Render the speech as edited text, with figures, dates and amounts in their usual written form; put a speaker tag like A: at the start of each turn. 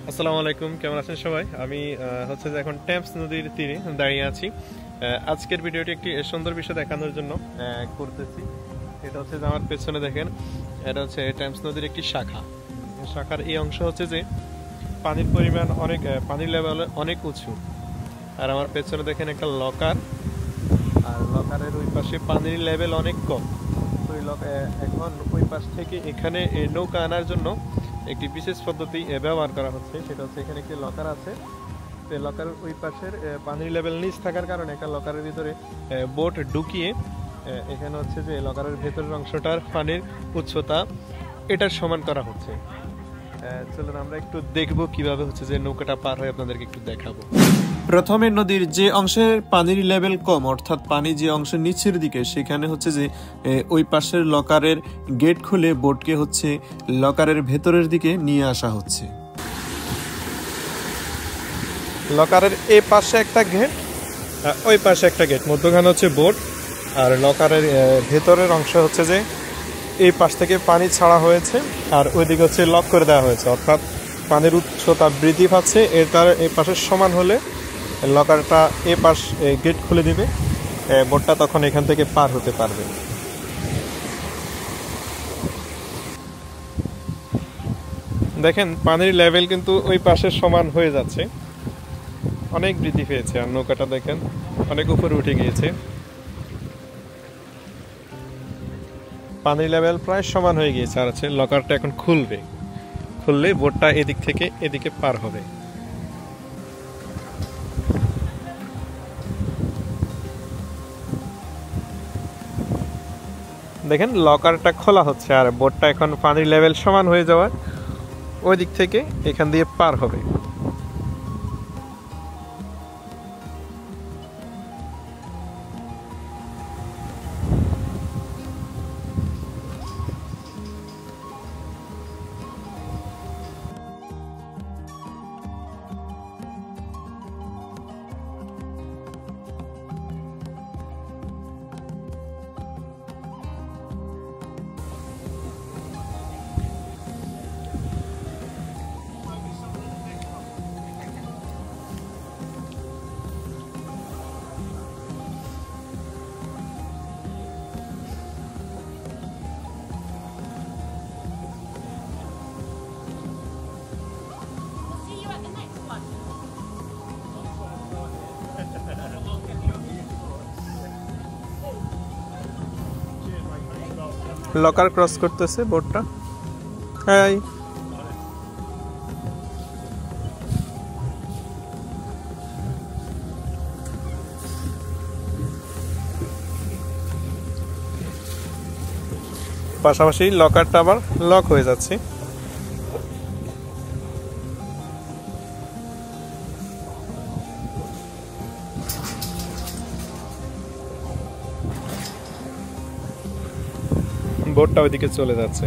A: আসসালামু আলাইকুম, কেমন আছেন সবাই? আমি হচ্ছে যে এখন টেমস নদীর তীরে দাঁড়িয়ে আছি। আজকের ভিডিওটি একটি সুন্দর বিষয় দেখানোর জন্য করতেছি। এটা হচ্ছে যে আমার পেছনে দেখেন, এটা হচ্ছে টেমস নদীর একটি শাখা। শাখার এই অংশ হচ্ছে যে পানির পরিমাণ অনেক, পানির লেভেল অনেক উঁচু। আর আমার পেছনে দেখেন একটা লকার, আর লকারের ওই পাশে পানির লেভেল অনেক কম। তো এখন ওই পাশ থেকে এখানে নৌকা আনার জন্য একটি বিশেষ পদ্ধতি ব্যবহার করা হচ্ছে। সেটা হচ্ছে এখানে একটি লকার আছে। লকারের ওই পাশের পানির লেভেল নিচ থাকার কারণে একটা লকারের ভিতরে বোট ঢুকিয়ে এখানে হচ্ছে যে লকারের ভেতরের অংশটার পানির উচ্চতা এটার সমান করা হচ্ছে। চলুন আমরা একটু দেখবো কিভাবে হচ্ছে যে নৌকাটা পার হয়ে আপনাদেরকে একটু দেখাবো। প্রথমে নদীর যে অংশের পানির লেভেল কম, অর্থাৎ পানি যে অংশের নিচের দিকে, সেখানে হচ্ছে যে ওই পাশের লকারের গেট খুলে বোটকে হচ্ছে লকারের ভেতরের দিকে নিয়ে আসা হচ্ছে। লকারের এই পাশে একটা গেট, ওই পাশে একটা গেট, মধ্যখানে হচ্ছে বোট। আর লকারের ভেতরের অংশ হচ্ছে যে এই পাশ থেকে পানি ছাড়া হয়েছে, আর ওইদিকে হচ্ছে লক করে দেওয়া হয়েছে, অর্থাৎ পানির উচ্চতা বৃদ্ধি পাচ্ছে। তার এই পাশের সমান হলে লকারটা এ পাশ গেট খুলে দিবে, বোটটা তখন এখান থেকে পার হতে পারবে। দেখেন পানির লেভেল কিন্তু ওই পাশের সমান হয়ে যাচ্ছে, অনেক বৃদ্ধি পেয়েছে। আর নৌকাটা দেখেন অনেক উপরে উঠে গিয়েছে, পানির লেভেল প্রায় সমান হয়ে গিয়েছে। আর হচ্ছে লকারটা এখন খুললে বোটটা এদিক থেকে এদিকে পার হবে। দেখেন লকারটা খোলা হচ্ছে, আর বোটটা এখন পানির লেভেল সমান হয়ে যাওয়ার ওই দিক থেকে এখান দিয়ে পার হবে। লকার ক্রস করতেছে বোটটা। হ্যাঁ, পাশাপাশি লকারটা আবার লক হয়ে যাচ্ছে। বোটটা ওইদিকে চলে যাচ্ছে।